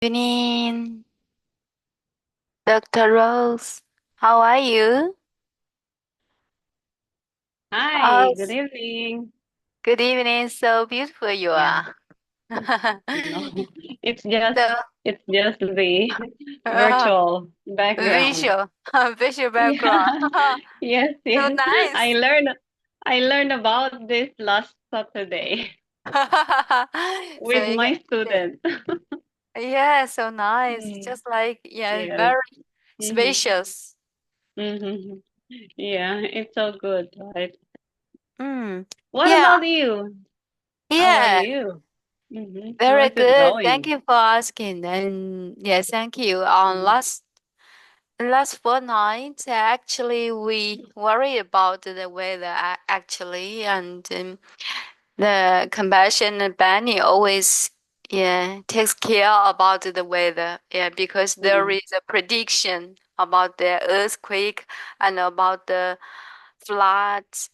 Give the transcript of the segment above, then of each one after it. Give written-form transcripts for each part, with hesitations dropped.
Evening, Dr. Rose. How are you? Hi, Oh, good evening. good evening. So beautiful you Yeah, are. no, it's just So, it's just the virtual background. visual, visual background. Yeah, yes, So yes. I nice. learned I learned about this last Saturday So with you my can see it. student. Yeah, so nice. Mm, Just like, yeah, yes. very Mm-hmm. spacious. Mm-hmm. Yeah, it's so good, right? Mm. What Yeah, about you? How are yeah. you? Mm-hmm. How Very is it good. Thank going? you for asking. And yeah, thank you. On Mm-hmm. last fortnight, actually, we worry about the weather actually, and the compassion and Benny always takes care about the weather, because there Mm-hmm. is a prediction about the earthquake and about the floods,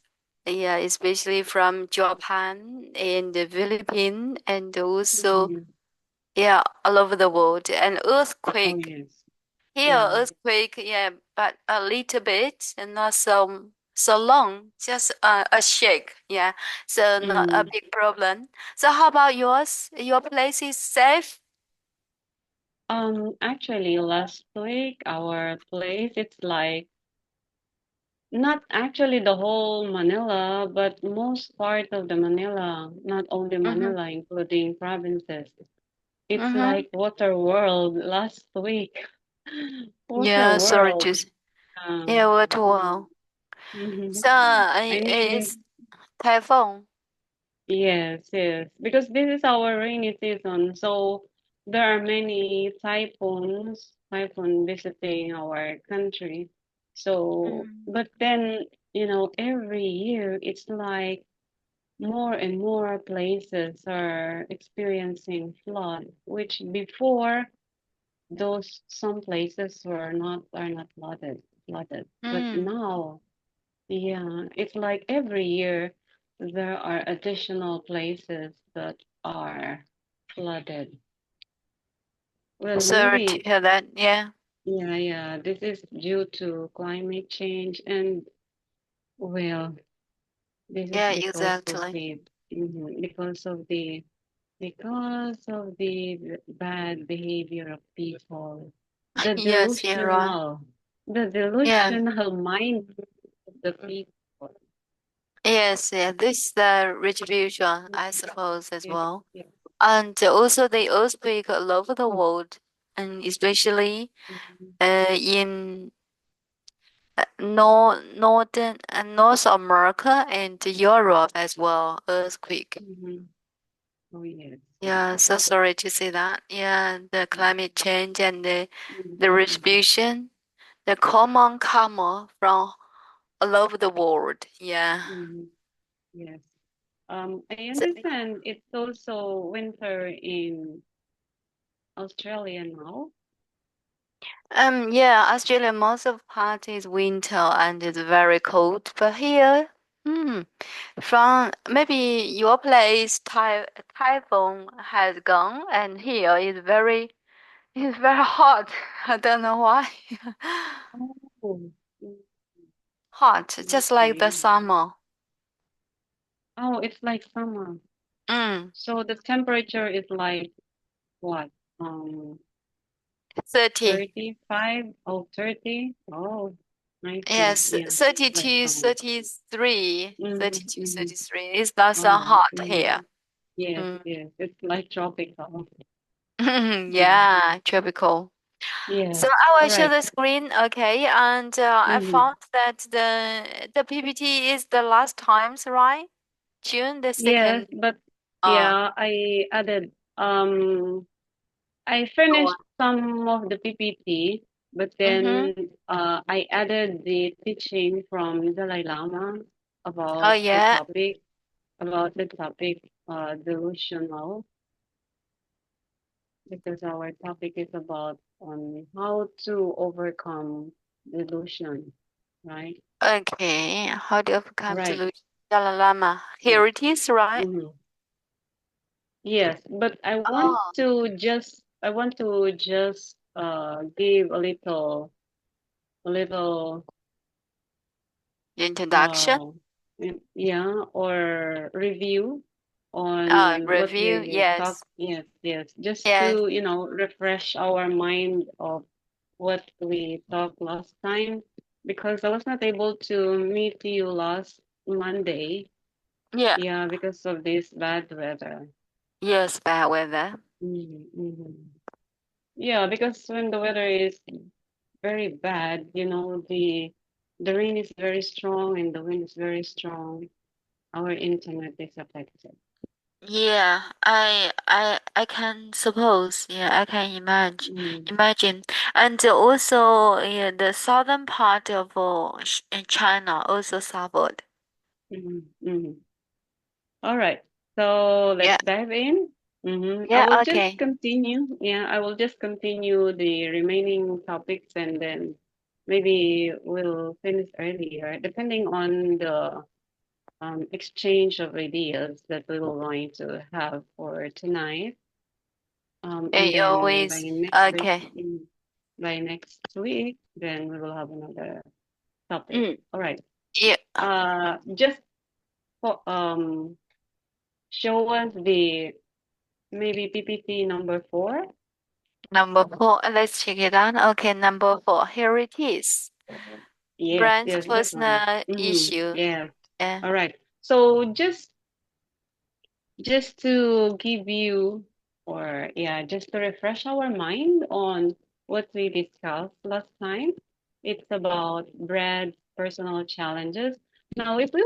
especially from Japan and the Philippines and also Mm-hmm. all over the world. And Oh earthquake yes. here, Yeah. earthquake, but a little bit and not so long, just a shake, so not a Mm. big problem. So how about yours? Your place is safe? Actually, last week our place, it's like not actually the whole Manila, but most part of the Manila, not only Mm-hmm. Manila, including provinces. It's Mm-hmm. like water world last week. Water Yeah, sorry to. world. Yeah, what Mm. wow. Mhm. So I it's mean, typhoon. yes, yes, because this is our rainy season, so there are many typhoon visiting our country. So, Mm. but then, every year it's like more and more places are experiencing flood, which before those some places are not flooded. But Mm. now, yeah, it's like every year there are additional places that are flooded. Well, Sorry to maybe, hear that. Yeah. yeah, yeah, this is due to climate change and, well, this is Yeah, because of exactly. the, because of the bad behavior of people, the Yes, you're right. delusional, the Yeah. delusional mind of the people. Yes, yeah. This is the retribution, I suppose, as Yes, well. yes. And also they all speak all over the world, and especially Mhm, in Northern and North America and Europe as well, earthquake. mhm. Oh, yes, yes. Yeah, so sorry to say that. Yeah, the climate change and the Mhm, mhm, retribution, the common karma from all over the world. Yeah. mhm. Yes. I So, understand it's also winter in Australia now. yeah, Australia most of part is winter and it's very cold, but here, hmm. From maybe your place, typhoon has gone, and here is it's very hot. I don't know why. Oh, mm, Hot, just like the okay. summer. Oh, it's like summer. Mm, So the temperature is like what? 30. 35? Oh, 30? Oh, I see. Yes, Yeah, it's like 32, summer. 33, Mm-hmm, 32, mm-hmm. 33. It's not so Oh, hot mm, here. yes, Mm. yes. It's like tropical. Mm, Yeah, tropical. So yes, I will share right. the screen, okay? And I Mm-hmm. found that the PPT is the last times, right? June the Yes, 2nd. but Uh, yeah, I oh, finished some of the PPT, but mm-hmm. then I added the teaching from Dalai Lama Oh, about the yeah. topic, delusional, because our topic is about how to overcome delusion, right? Okay. How to overcome Right. delusion? Dalai Lama. Yeah. Here it is, right? Mm-hmm. Yes, but I want Oh, to just I want to just give a little Introduction. uh, yeah, or review on what Review. we talk. Yes. Yes, yes, just Yes. to, refresh our mind of what we talked last time, because I was not able to meet you last Monday. Yeah. Yeah, because of this bad weather. Yes. Bad weather. Mhm. Yeah, because when the weather is very bad, the rain is very strong and the wind is very strong. Our internet is affected. Yeah, I can suppose. Yeah, I can imagine. Mm, Imagine, and also, yeah, the southern part of in China also suffered. mm, mm. All right. So Yeah. let's dive in. I Yeah. will just Okay. continue. Yeah, I will just continue the remaining topics and then maybe we'll finish earlier, depending on the exchange of ideas that we will going to have for tonight. And You then always okay. by next week, then we will have another topic. Mm. All right. Yeah. Just for, show us the maybe PPT number 4. Number four. Let's check it out. Okay. Number four. Here it is. Yes, Brand's yes, this one. personal issue. Yes. Yeah. All right. So just to give you, or yeah, just to refresh our mind on what we discussed last time. It's about Brad's personal challenges. Now, if we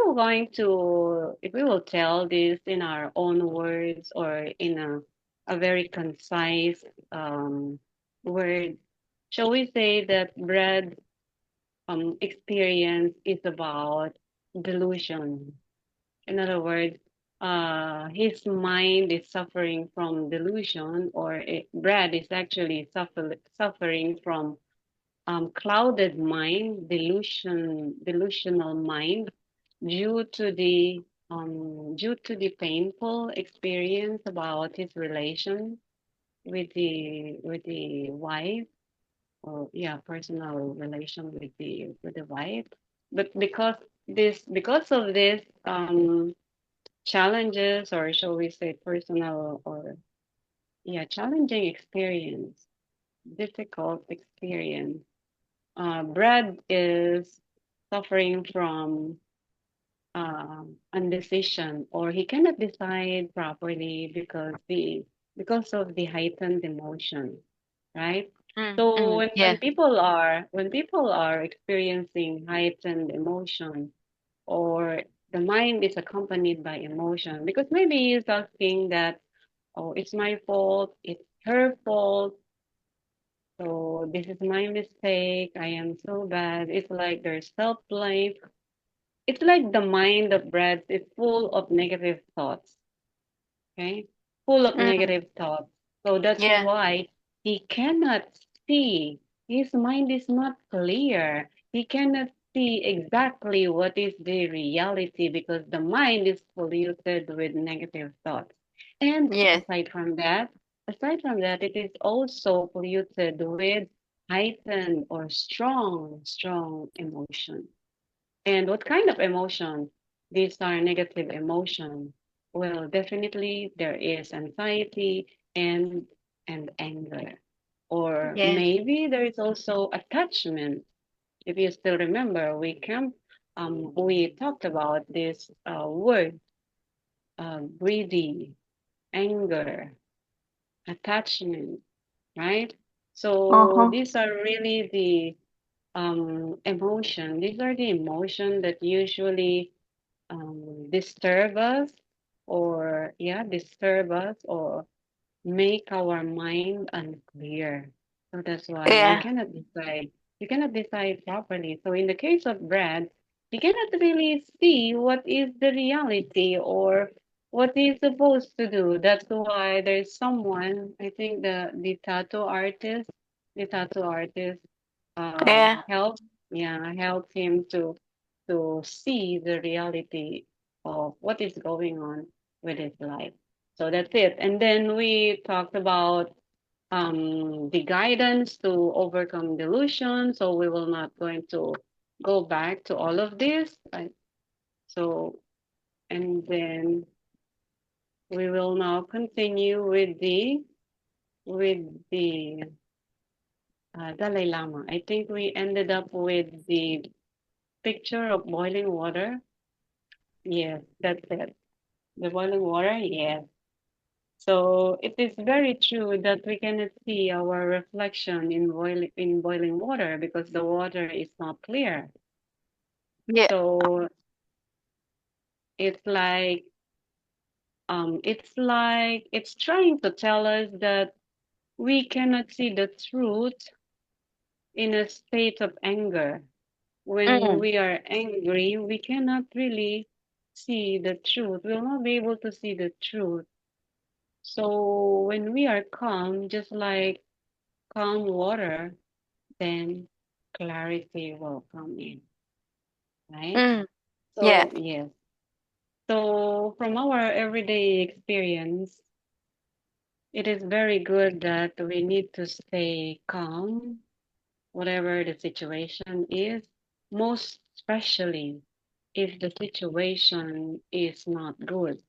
will tell this in our own words or in a very concise word, shall we say that Brad's experience is about delusion? In other words, his mind is suffering from delusion, or Brad is actually suffering from clouded mind, delusional mind, due to the painful experience about his relation with the wife, or yeah, personal relation with the wife. But because of this challenges, or shall we say personal, or yeah, challenging experience, difficult experience, Brad is suffering from indecision, or he cannot decide properly because of the heightened emotion, right? So Yeah. when people are experiencing heightened emotion, or the mind is accompanied by emotion, because maybe he's asking that, oh, it's my fault, it's her fault, so this is my mistake, I am so bad. It's like there's self-blame. It's like the mind of Brad is full of negative thoughts, okay? Full of Mm. negative thoughts. So that's Yeah. why he cannot see. His mind is not clear. He cannot see exactly what is the reality, because the mind is polluted with negative thoughts. And Yes. aside from that, it is also polluted with heightened or strong emotion. And what kind of emotion? These are negative emotion. Well, definitely there is anxiety and anger. Or Yeah. maybe there is also attachment. If you still remember, we talked about this word, greedy, anger, attachment, right? So Uh-huh. these are really the emotion. These are the emotion that usually disturb us, or yeah, disturb us, or make our mind unclear. So that's why we Yeah. cannot decide. We cannot decide properly. So in the case of Brad, he cannot really see what is the reality, or what he's supposed to do. That's why there's someone, I think the tattoo artist Yeah. help him to see the reality of what is going on with his life. So that's it. And then we talked about the guidance to overcome delusion. So we will not going to go back to all of this. Right? So, and then we will now continue with the Dalai Lama. I think we ended up with the picture of boiling water. Yes, that's it. The boiling water, yes. So it is very true that we cannot see our reflection in boiling water because the water is not clear. Yeah. So it's like it's trying to tell us that we cannot see the truth in a state of anger. When Mm, we are angry, we cannot really see the truth. We'll not be able to see the truth. So when we are calm, just like calm water, then clarity will come in, right? mm, yeah. So, yes. So, from our everyday experience, it is very good that we need to stay calm, whatever the situation is, most especially if the situation is not good.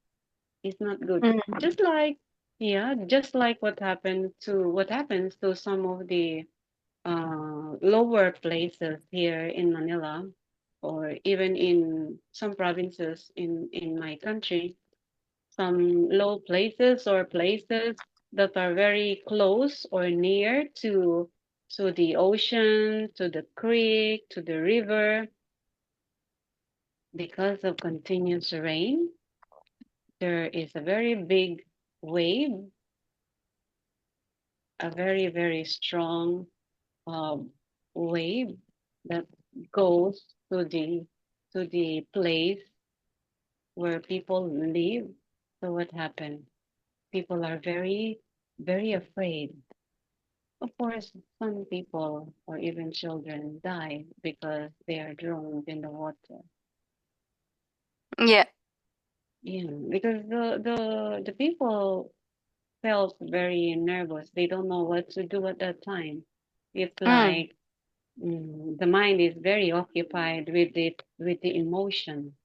It's not good. Mm, Just like, yeah, just like what happens to some of the lower places here in Manila, or even in some provinces in my country, some low places or places that are very close or near to the ocean, to the creek, to the river, because of continuous rain, there is a very big wave, a very, very strong um, wave that goes to the place where people live. So what happened? People are very, very afraid. Of course, some people or even children die because they are drowned in the water. yeah. Yeah, because the people felt very nervous. They don't know what to do at that time. It's Mm, like the mind is very occupied with the emotion,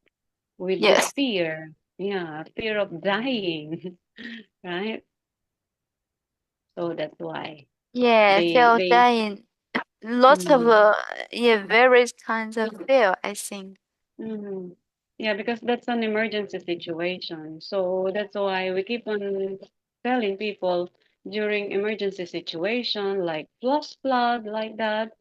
with the yes. fear. Yeah, fear of dying, right? So that's why Yeah, feel they dying. Lots of mm, yeah, various kinds of feel, I think. hmm yeah, because that's an emergency situation. So that's why we keep on telling people during emergency situation like flash flood like that.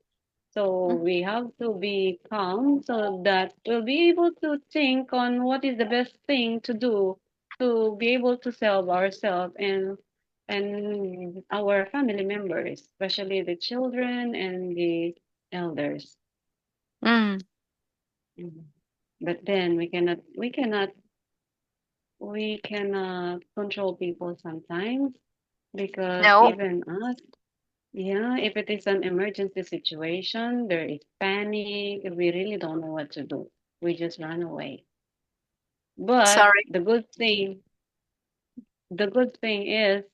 So Mm, we have to be calm so that we'll be able to think on what is the best thing to do to be able to save ourselves and our family members, especially the children and the elders. mm, Mhm. But then we cannot control people sometimes because no. even us, yeah, if it is an emergency situation, there is panic, we really don't know what to do. We just run away. But Sorry. the good thing is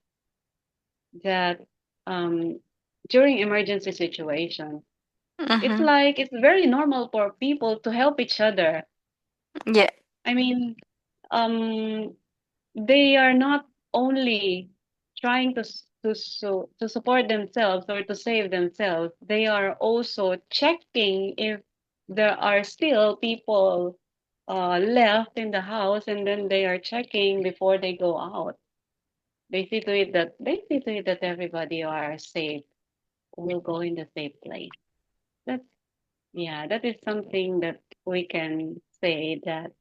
that um, during emergency situation, Mm-hmm. it's very normal for people to help each other. Yeah. I mean, um, they are not only trying to support themselves or to save themselves, they are also checking if there are still people left in the house, and then they are checking before they go out. They see to it that everybody are safe, will go in the safe place. That's yeah, that is something that we can say that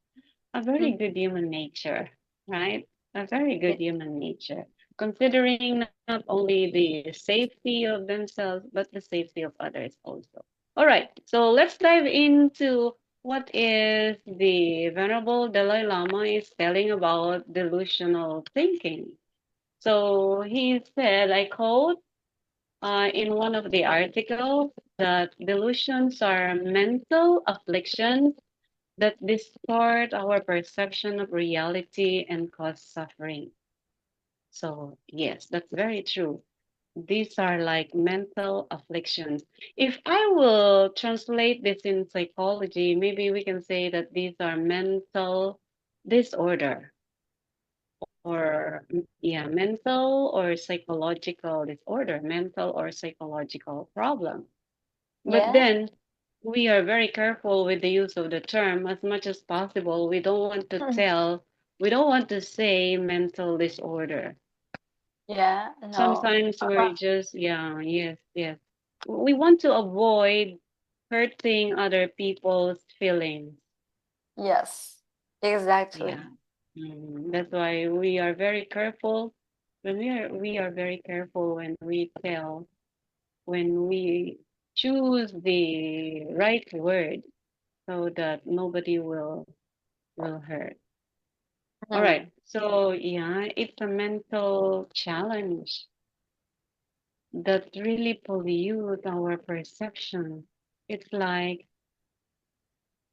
a very Mm, good human nature, right? A very yeah. good human nature, considering not only the safety of themselves, but the safety of others also. All right, so let's dive into what is the Venerable Dalai Lama is telling about delusional thinking. So he said, I quote in one of the articles that delusions are mental afflictions that distort our perception of reality and cause suffering. So, yes, that's very true. these are like mental afflictions. If I will translate this in psychology, maybe we can say that these are mental disorder or yeah, mental or psychological disorder, mental or psychological problem. But Yeah. then we are very careful with the use of the term as much as possible. We don't want to say mental disorder. Yeah, no. Sometimes we're just, yeah, yes, yes. We want to avoid hurting other people's feelings. Yes, exactly. Yeah. That's why we are very careful. We are very careful when we choose the right word so that nobody will hurt. All right. Mm. So yeah, it's a mental challenge that really pollute our perception. It's like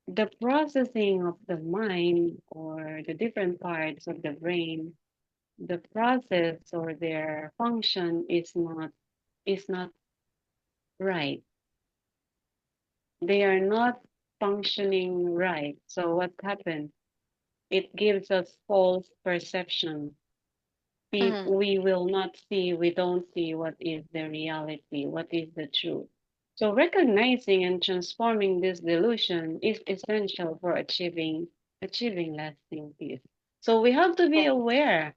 the processing of the mind or the different parts of the brain, the process or their function is not right. They are not functioning right. So what happens? It gives us false perception. Mm. We don't see what is the reality, what is the truth. So recognizing and transforming this delusion is essential for achieving lasting peace. So we have to be Yeah. aware.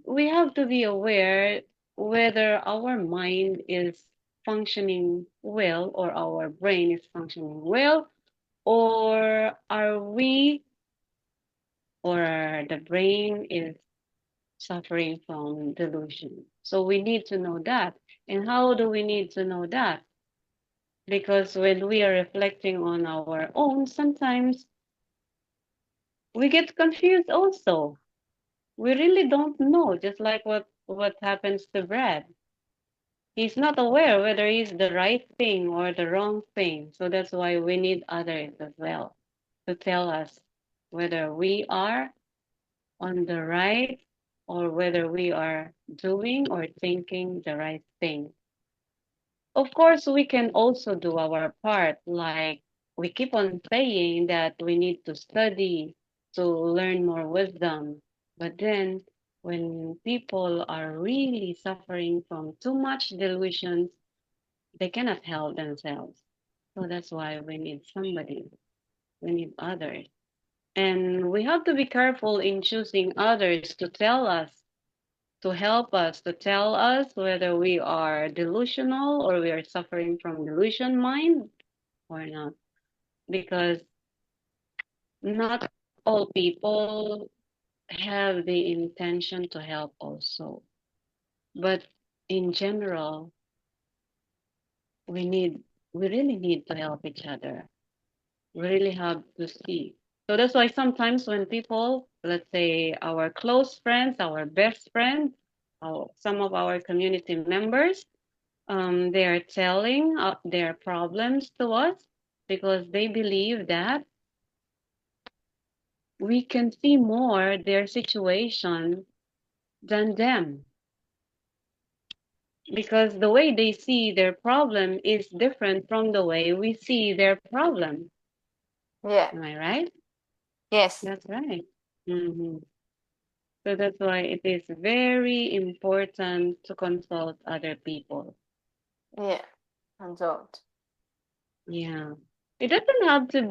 We have to be aware whether our mind is functioning well or our brain is functioning well, or are we or the brain is suffering from delusion. So we need to know that. And how do we need to know that? Because when we are reflecting on our own, sometimes we get confused also. We really don't know, just like what happens to Brad. He's not aware whether he's the right thing or the wrong thing. So that's why we need others as well to tell us whether we are on the right or whether we are doing or thinking the right thing. Of course, we can also do our part, like we keep on saying that we need to study to learn more wisdom. But then, when people are really suffering from too much delusions, they cannot help themselves. So that's why we need somebody, we need others. And we have to be careful in choosing others to tell us, to help us, to tell us whether we are delusional or we are suffering from delusion mind or not. Because not all people have the intention to help also. But in general, we need we really need to help each other. We really have to see. So that's why sometimes when people, let's say our close friends, our best friends, some of our community members, they are telling their problems to us because they believe that we can see more their situation than them because the way they see their problem is different from the way we see their problem. Yeah. Am I right? Yes. That's right. hmm So that's why it is very important to consult other people. Yeah. And don't. Yeah. It doesn't have to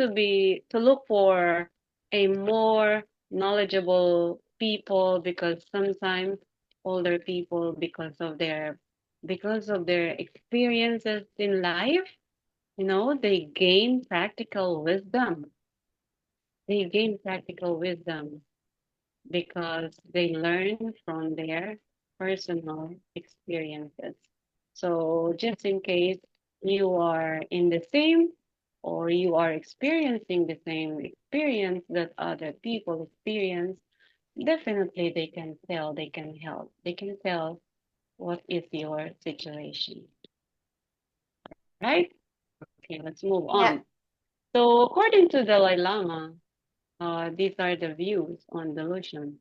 be to look for a more knowledgeable people because sometimes older people because of their experiences in life, they gain practical wisdom. They gain practical wisdom because they learn from their personal experiences. So, just in case you are in the same or you are experiencing the same experience that other people experience, definitely they can help, they can tell what is your situation, right? Okay, let's move Yeah. on. So, according to Dalai Lama, these are the views on delusion.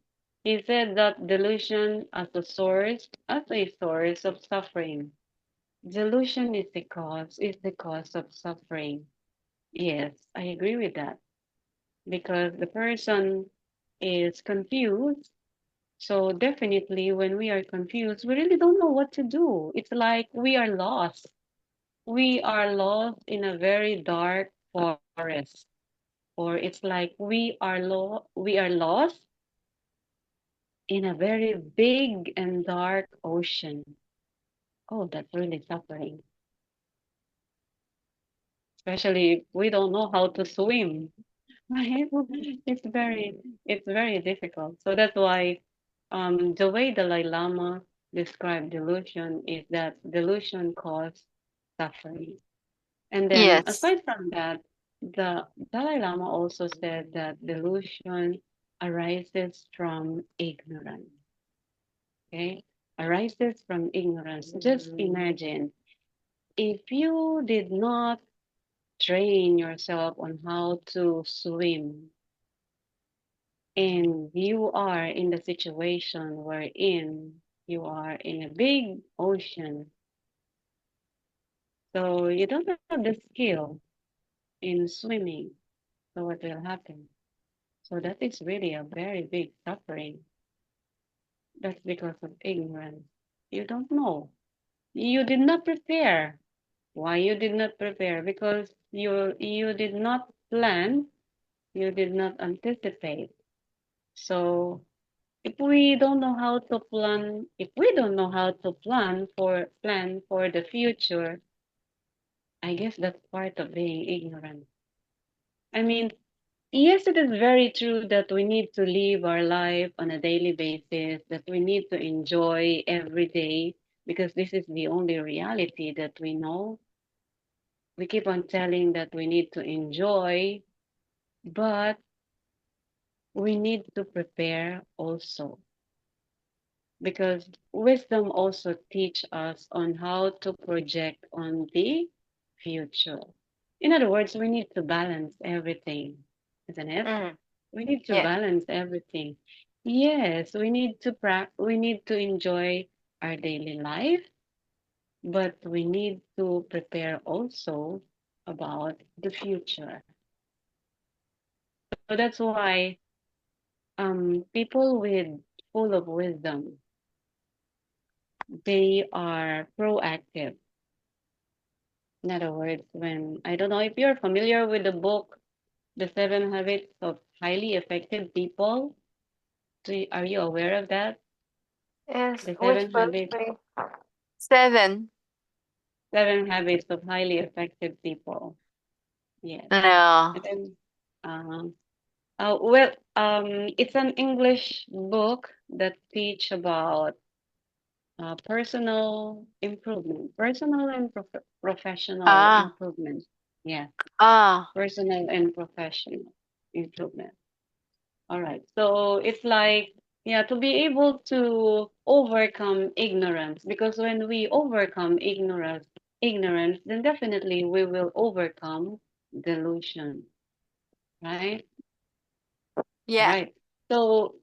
He said that delusion as a source of suffering. Delusion is the cause of suffering. Yes, I agree with that because the person is confused. So definitely when we are confused, we really don't know what to do. It's like we are lost. We are lost in a very dark forest, or it's like we are lost in a very big and dark ocean. Oh, that's really suffering, especially if we don't know how to swim, right? It's very difficult. So that's why the way Dalai Lama described delusion is that delusion causes suffering. And then Yes. aside from that, the Dalai Lama also said that delusion arises from ignorance. Okay? Arises from ignorance. Just imagine if you did not train yourself on how to swim and you are in the situation wherein you are in a big ocean, so you don't have the skill in swimming, so what will happen? So that is really a very big suffering. That's because of ignorance. You don't know. You did not prepare. Why you did not prepare? Because you did not plan, you did not anticipate. So if we don't know how to plan for the future, I guess that's part of being ignorant. I mean, yes, it is very true that we need to live our life on a daily basis, that we need to enjoy every day because this is the only reality that we know. We keep on telling that we need to enjoy, but we need to prepare also because wisdom also teach us on how to project on the future. In other words, we need to balance everything, isn't it? Mm. We need to Yeah. balance everything. Yes, we need to enjoy our daily life, but we need to prepare also about the future. So that's why people with full of wisdom, they are proactive. In other words, when I don't know if you're familiar with the book The Seven Habits of Highly Effective People. Are you aware of that? Yes. The Which seven book, habits please? Seven. Seven Habits of Highly Effective People. Yes. No. And then, well, it's an English book that teach about personal and professional Ah. improvement. Yeah, Ah. personal and professional improvement. All right. So it's like, yeah, to be able to overcome ignorance, because when we overcome ignorance, then definitely we will overcome delusion, right? All Yeah. right. So,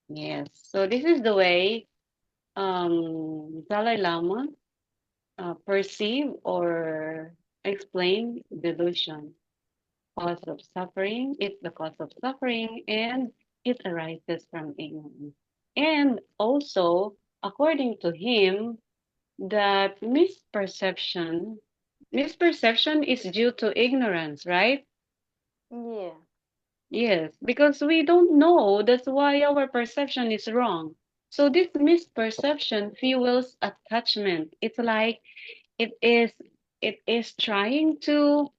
yes. So this is the way Dalai Lama perceive or explain delusion. Cause of suffering, it's the cause of suffering, and it arises from ignorance. And also, according to him, that misperception is due to ignorance, right? Yeah. Yes, because we don't know, that's why our perception is wrong. So this misperception fuels attachment. It's like it is it is trying to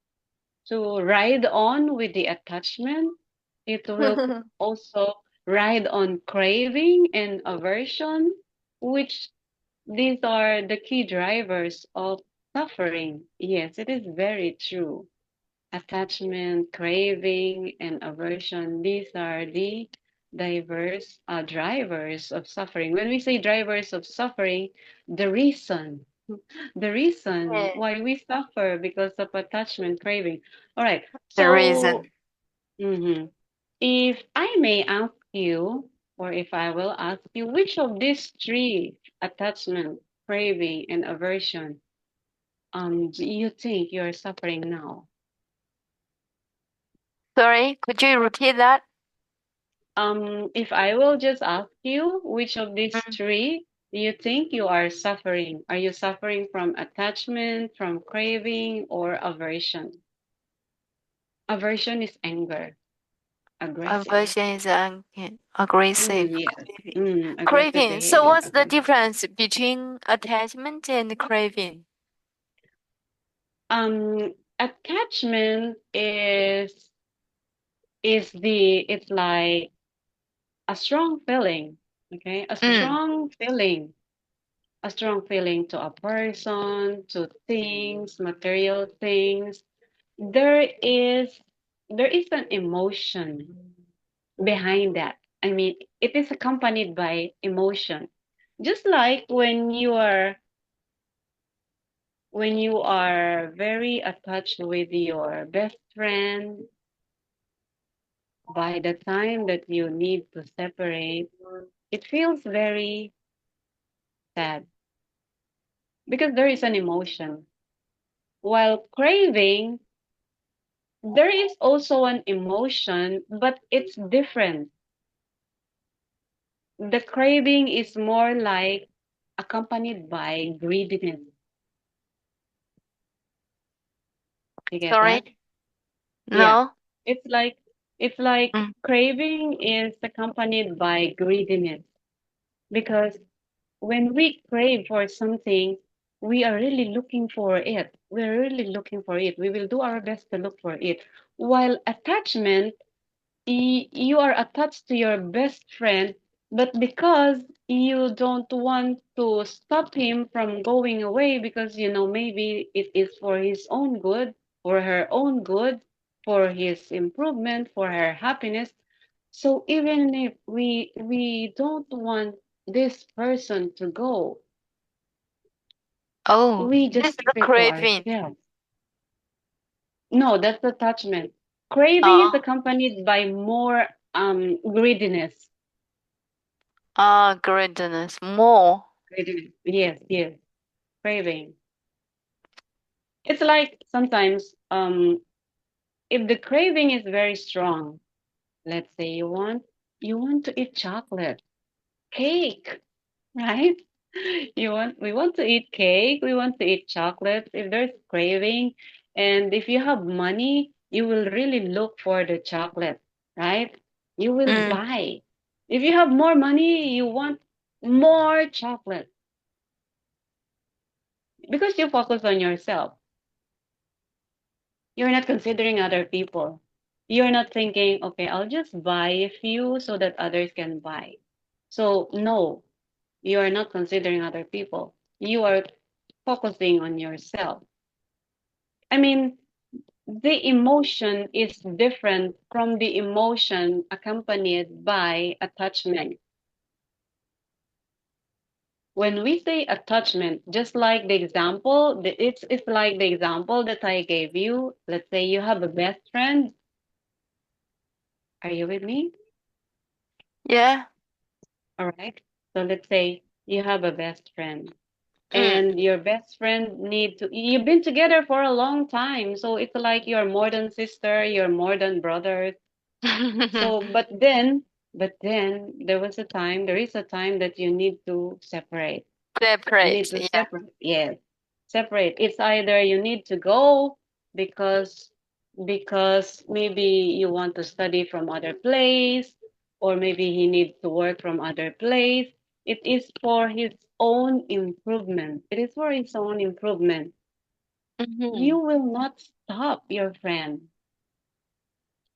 ride on with the attachment. It will also ride on craving and aversion, which these are the key drivers of suffering. Yes, it is very true. Attachment, craving, and aversion, these are the diverse drivers of suffering. When we say drivers of suffering, the reason the reason Yeah. why we suffer because of attachment craving. All right. The So, reason. mhm. If I may ask you, or if I will ask you, which of these three, attachment, craving, and aversion, do you think you're suffering now? Sorry, could you repeat that? If I will just ask you, which of these Mm. three do you think you are suffering? Are you suffering from attachment, from craving, or aversion? Aversion is anger, aggressive. Aversion is aggressive. Yes. Craving. Aggressive Craving. So behavior. what's the difference between attachment and craving? Attachment it's like a strong feeling, okay? Mm. A strong feeling to a person, to things, material things. There is there is an emotion behind that. I mean, it is accompanied by emotion. Just like when you are very attached with your best friend, by the time that you need to separate, it feels very sad because there is an emotion. While craving, there is also an emotion, but it's different. The craving is more like accompanied by greediness. You get that? Sorry? Yeah. No? It's like it's like Mm. craving is accompanied by greediness because when we crave for something, we are really looking for it. We're really looking for it. We will do our best to look for it. While attachment, you are attached to your best friend, but because you don't want to stop him from going away because you know maybe it is for his own good, for her own good, for his improvement, for her happiness. So even if we don't want this person to go, Oh, we this just is keep a it to craving. ourselves. No, that's attachment. Craving is Oh, accompanied by more greediness. greediness. More. Craving. Yes, yes. Craving. It's like sometimes if the craving is very strong, let's say you want to eat chocolate, cake, right? We want to eat cake, we want to eat chocolate. If there's craving and if you have money, you will really look for the chocolate, right? You will Mm. buy. If you have more money, you want more chocolate because you focus on yourself. You're not considering other people. You're not thinking, okay, I'll just buy a few so that others can buy. So, no, you are not considering other people. You are focusing on yourself. I mean, the emotion is different from the emotion accompanied by attachment. When we say attachment, just like the example, it's like the example that I gave you. Let's say you have a best friend. Are you with me? Yeah. All right. So let's say you have a best friend Mm. and your best friend you've been together for a long time. So it's like you're more than sister, you're more than brothers. So, but then there is a time that you need to separate. You need Separate. to Yeah. separate. Yes, separate. It's either you need to go because maybe you want to study from other place, or maybe he needs to work from other place. It is for his own improvement. It is for his own improvement. Hmm. You will not stop your friend.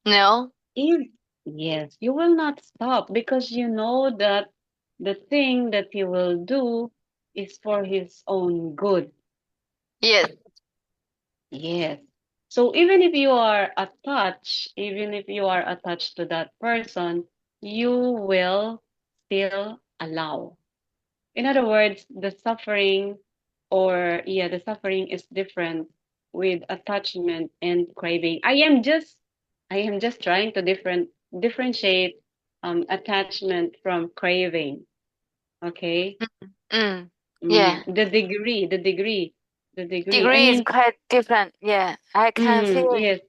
No. If yes, you will not stop because you know that the thing that he will do is for his own good. Yes. Yes. So even if you are attached to that person, you will still allow. In other words, the suffering is different with attachment and craving. I am just trying to differentiate attachment from craving. Okay. Mm. Yeah. The degree. I Degree is mean, quite different. Yeah. I can feel. yes.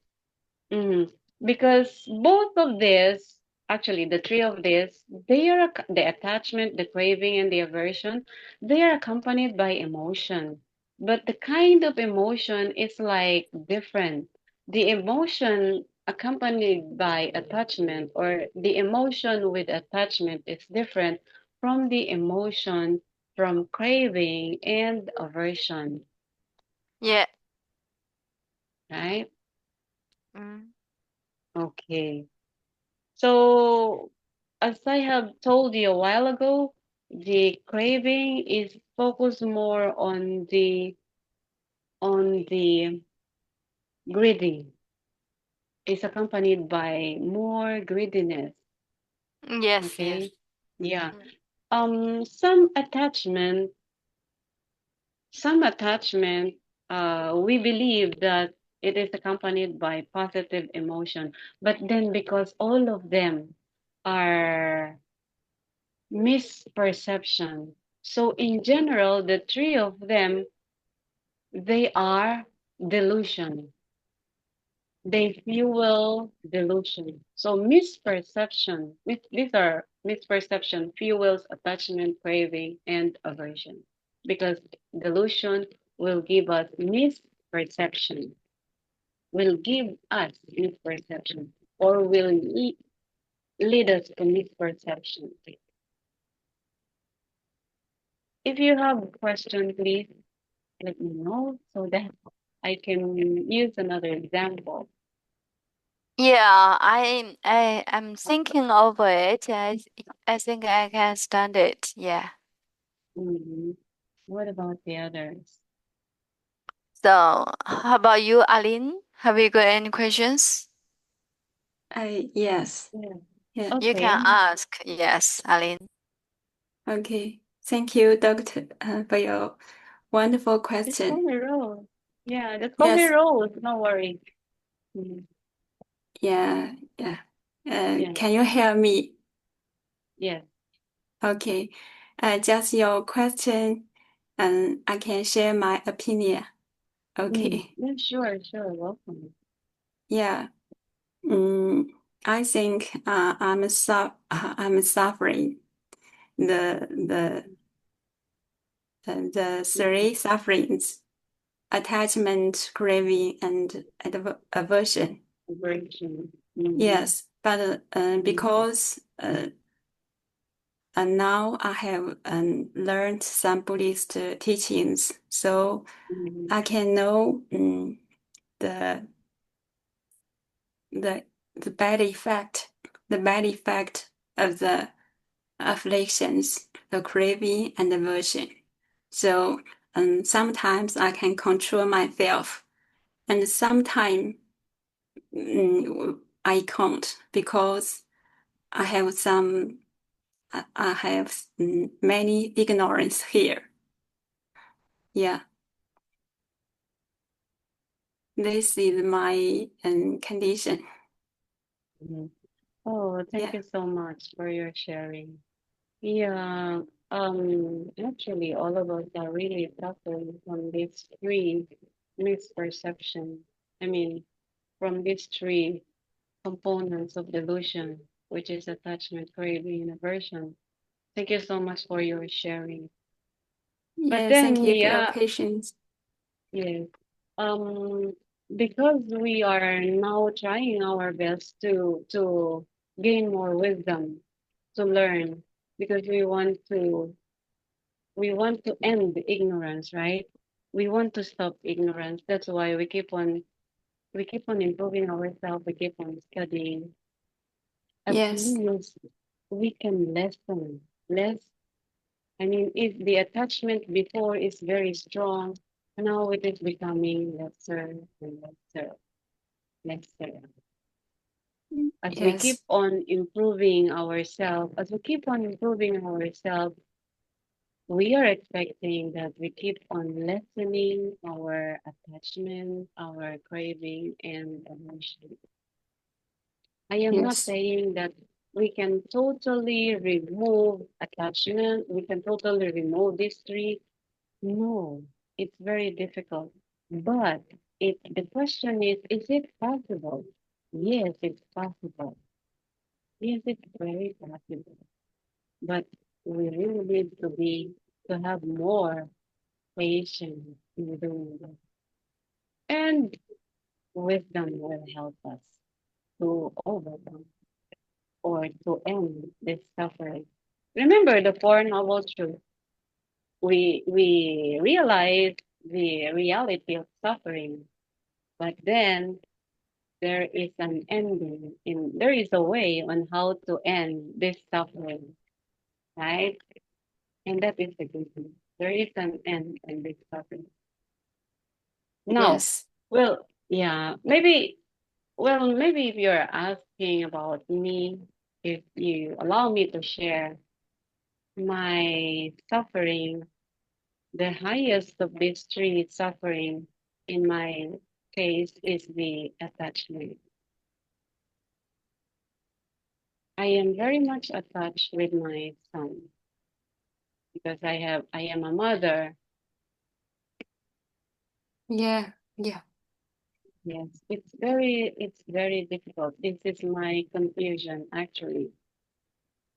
Mm. Because both of this, actually, the three of this, they are the attachment, the craving, and the aversion. They are accompanied by emotion, but the kind of emotion is like different. The emotion accompanied by attachment, or the emotion with attachment, is different from the emotion from craving and aversion, Yeah. right? Mm. Okay. So, as I have told you a while ago, the craving is focused more on the greedy. It's accompanied by more greediness. Yes. Yes. Okay. Yeah. Mm. Some attachment, we believe that it is accompanied by positive emotion, but then because all of them are misperception. So in general, the three of them, they are delusion. They fuel delusion. So these are misperception fuels attachment, craving, and aversion. Because delusion will give us misperception, or will lead us to misperception. If you have a question, please let me know so that I can use another example. Yeah. I am thinking over it. I think I can stand it. Yeah. Hmm. What about the others? So, how about you, Aline? Have you got any questions? Yes. Yeah. Yeah. You Okay. can ask. Yes, Aline. Okay. Thank you, Doctor, for your wonderful Just call question. me Rose. Yeah, just call me Yes. Rose. No worry. Mhm. Yeah. Yeah. Yeah. Can you hear me? Yes. Okay. Just your question, and I can share my opinion. Okay. Yeah, sure, sure. Welcome. Yeah. Mm, I think I'm suffering the the the Mm-hmm. three sufferings: attachment, craving, and aversion. Aversion. Mm-hmm. Yes, but Mm-hmm. because now I have learned some Buddhist teachings, so Mm-hmm. I can know the the the bad effect, the bad effect of the afflictions, the craving and aversion. So sometimes I can control myself, and sometimes I can't because I have some I have many ignorance here. Yeah, this is my condition. Mm-hmm. Oh, thank Yeah. you so much for your sharing. Yeah, actually, all of us are really suffering from these three misperception. I mean, from these three components of delusion, which is attachment, craving, and aversion. Thank you so much for your sharing. But Yeah, thank then, you for your yeah, patience. yes, um, because we are now trying our best to gain more wisdom, to learn, because we want to end the ignorance, right? We want to stop ignorance. That's why we keep on improving ourselves. We keep on studying. At Yes, least we can lessen less. I mean, if the attachment before is very strong, now it is becoming lesser and lesser. As we keep yes, on improving ourselves, we are expecting that we keep on lessening our attachment, our craving, and emotion. I am not yes, saying that we can totally remove attachment, we can totally remove these three. No, it's very difficult. But the question is it possible? Yes, it's possible. Yes, it's very possible. But we really need to have more patience in doing that. And wisdom will help us to overcome or to end this suffering. Remember the Four Noble Truths. We realize the reality of suffering, but then there is an ending in there is a way on how to end this suffering, right? And that is the good news. There is an end in this suffering. Now, Yes. well, yeah, maybe if you're asking about me, if you allow me to share my suffering, the highest of these three suffering in my case is the attachment. I am very much attached with my son because I am a mother. Yeah. Yeah. Yes, it's very difficult. This is my confusion actually.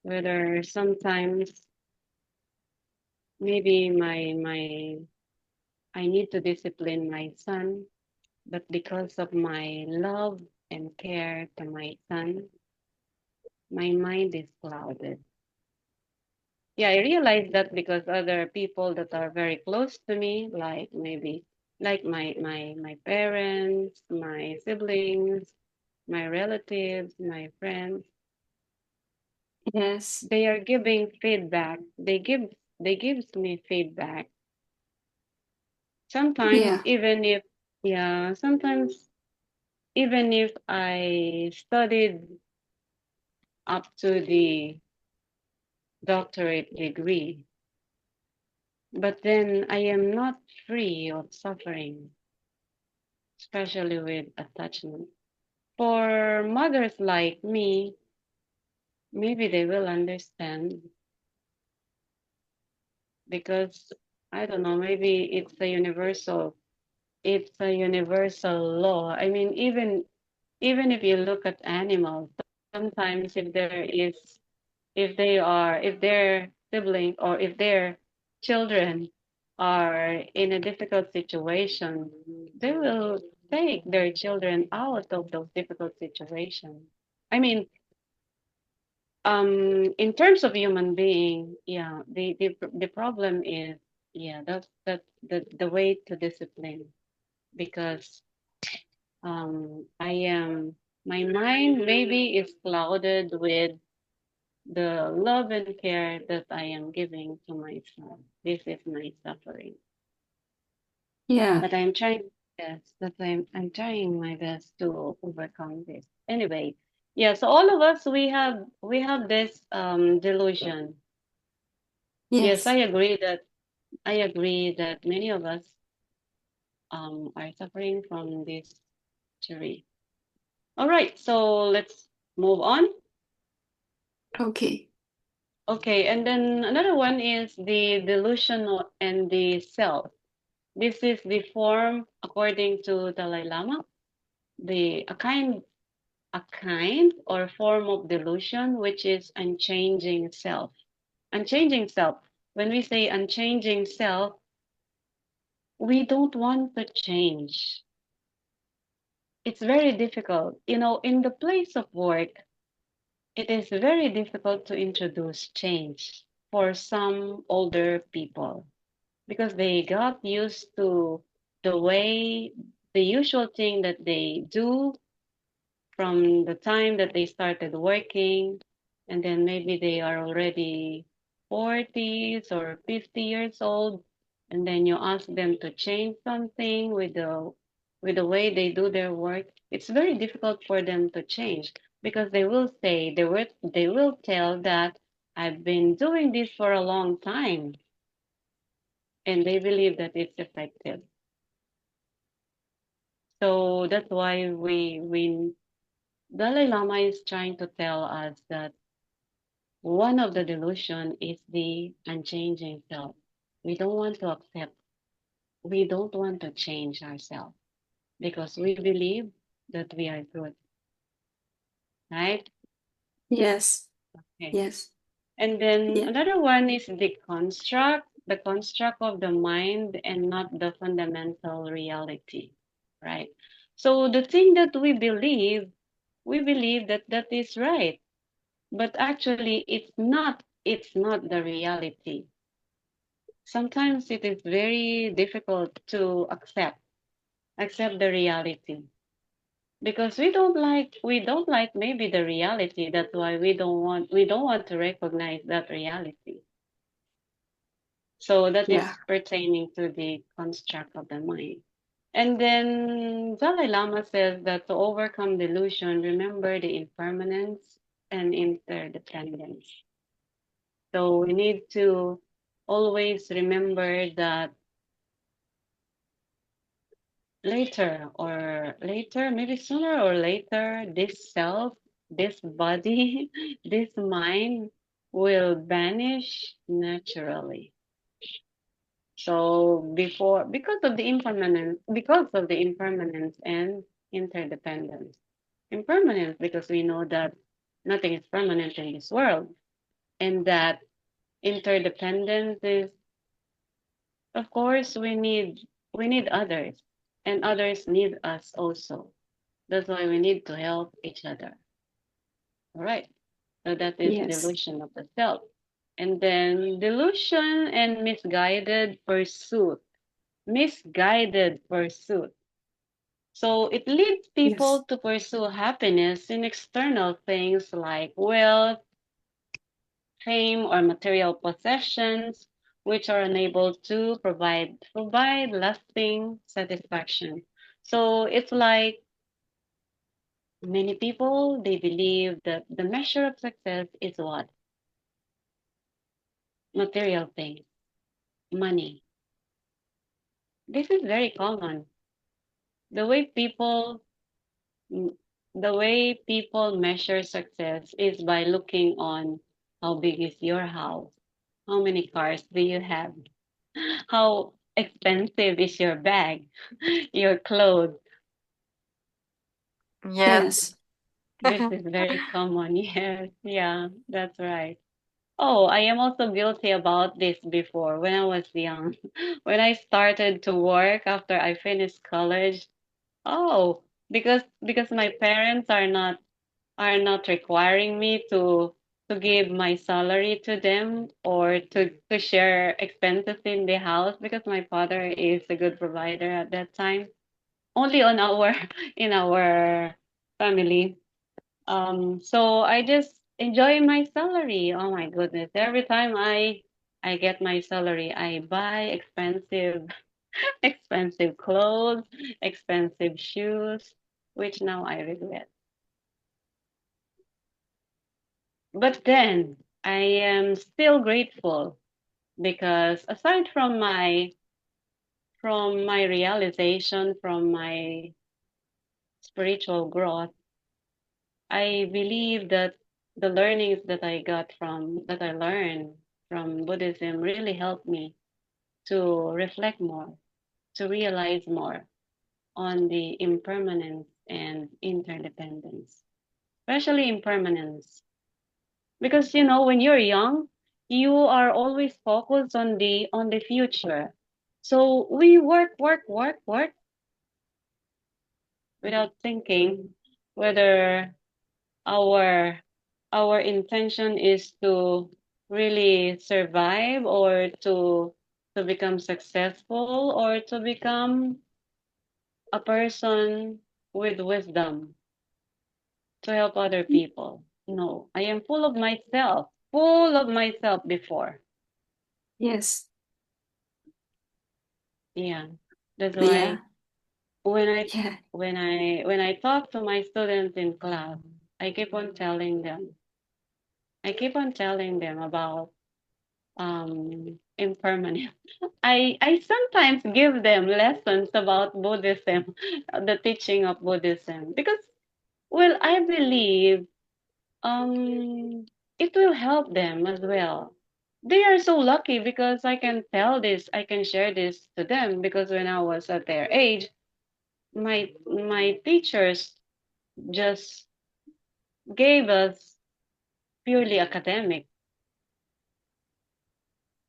Whether sometimes maybe my I need to discipline my son, but because of my love and care to my son, my mind is clouded. Yeah, I realize that because other people that are very close to me, like maybe like my parents, my siblings, my relatives, my friends, Yes. they are giving feedback. They gives me feedback. Sometimes Yeah. even if yeah, sometimes even if I studied up to the doctorate degree, but then I am not free of suffering, especially with attachment. For mothers like me, maybe they will understand because I don't know, maybe it's a universal law. I mean, even if you look at animals, sometimes if their sibling or if their children are in a difficult situation, they will take their children out of those difficult situations. I mean, in terms of human being, yeah, the problem is, yeah, that's the way to discipline because I am my mind maybe is clouded with the love and care that I am giving to my son. This is my suffering. Yeah. But I'm trying yes, that I'm trying my best to overcome this. Anyway, yeah, so all of us we have this delusion. Yes, Yes. I agree that many of us are suffering from this tree. All right, so let's move on. Okay. Okay, and then another one is the delusion and the self. This is the form, according to Dalai Lama, the a kind or form of delusion, which is unchanging self. Unchanging self. When we say unchanging self, we don't want to change. It's very difficult. You know, in the place of work, it is very difficult to introduce change for some older people because they got used to the way, the usual thing that they do from the time that they started working, and then maybe they are already 40s or 50 years old, and then you ask them to change something with the way they do their work. It's very difficult for them to change because they will tell that I've been doing this for a long time, and they believe that it's effective. So that's why we Dalai Lama is trying to tell us that One of the delusion is the unchanging self. We don't want to accept, we don't want to change ourselves because we believe that we are good, right? Yes. Okay. Yes. And then Yeah. another one is the construct of the mind and not the fundamental reality, right? So the thing that we believe that that is right, but actually it's not the reality. Sometimes it is very difficult to accept the reality because we don't like maybe the reality. That's why we don't want to recognize that reality. So that Yeah. is pertaining to the construct of the mind. And then Dalai Lama says that to overcome delusion, remember the impermanence and interdependence. So we need to always remember that maybe sooner or later, this self, this body, this mind will vanish naturally. So because of the impermanence and interdependence. Impermanence because we know that nothing is permanent in this world, and that interdependence is, of course, we need others, and others need us also. That's why we need to help each other. All right. So that is Yes. delusion of the self. And then delusion and misguided pursuit. Misguided pursuit. So it leads Yes. people to pursue happiness in external things like wealth, fame, or material possessions, which are unable to provide lasting satisfaction. So it's like many people they believe that the measure of success is what? Material things, money. This is very common. The way people Mm, the way people measure success is by looking on how big is your house, how many cars do you have, how expensive is your bag, your clothes. Yeah. Yes. This is very common. Yes, yeah, that's right. Oh, I am also guilty about this before when I was young. When I started to work after I finished college. Oh, because my parents are not requiring me to give my salary to them or to share expenses in the house because my father is a good provider at that time. Only on our in our family. So I just enjoy my salary. Oh my goodness. Every time I get my salary, I buy expensive clothes, expensive shoes, which now I regret. But then I am still grateful because aside from my realization, from my spiritual growth, I believe that the learnings that I learned from Buddhism really helped me to reflect more, to realize more on the impermanence and interdependence, especially impermanence. Because when you're young, you are always focused on the future. So we work without thinking whether our our intention is to really survive or to become successful or to become a person with wisdom to help other people. No, I am full of myself before. Yes. Yeah. That's Yeah. why when I Yeah. when I talk to my students in class, I keep on telling them. I keep on telling them about impermanence. I sometimes give them lessons about Buddhism, the teaching of Buddhism, because well, I believe um it will help them as well. They are so lucky because I can tell this, I can share this to them because when I was at their age, my teachers just gave us purely academic.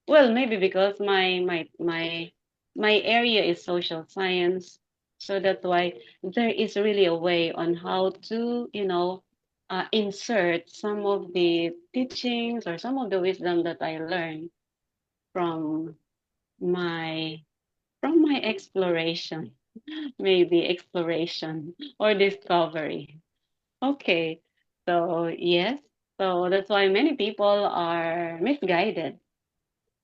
Well, maybe because my area is social science, so that's why there is really a way on how to, insert some of the teachings or some of the wisdom that I learned from my my exploration, maybe exploration or discovery. Okay, so yes, so that's why many people are misguided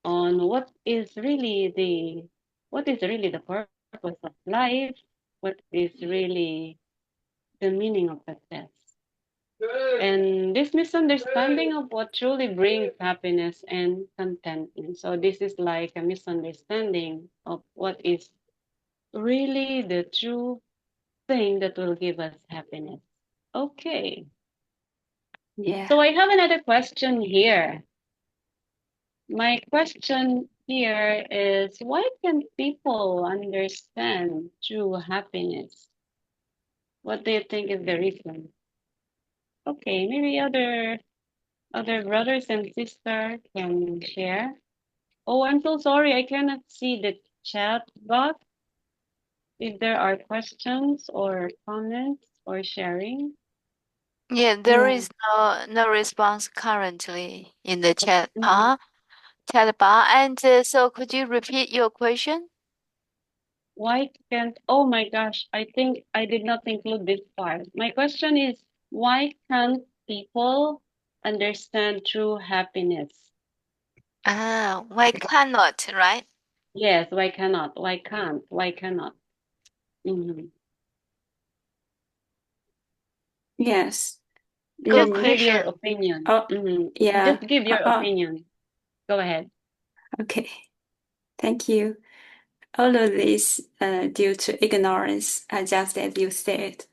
on what is really the purpose of life, what is really the meaning of success. And this misunderstanding of what truly brings happiness and contentment. So this is like a misunderstanding of what is really the true thing that will give us happiness. Okay. Yeah. So I have another question here. My question here is why can people understand true happiness? What do you think is the reason? Okay, maybe other brothers and sisters can share. Oh, I'm so sorry. I cannot see the chat box. If there are questions or comments or sharing. Yeah, there Yeah. is no response currently in the Mhm. chat bar. And so could you repeat your question? Why can't, oh my gosh, I think I did not include this part. My question is, why can't people understand true happiness? Why cannot, right? Yes, why cannot? Why can't? Why cannot? Hmm. Yes. Good Just give Mm, your question. opinion. oh, Hmm. yeah. Just give your opinion. Go ahead. Okay. Thank you. All of this due to ignorance, just as you said,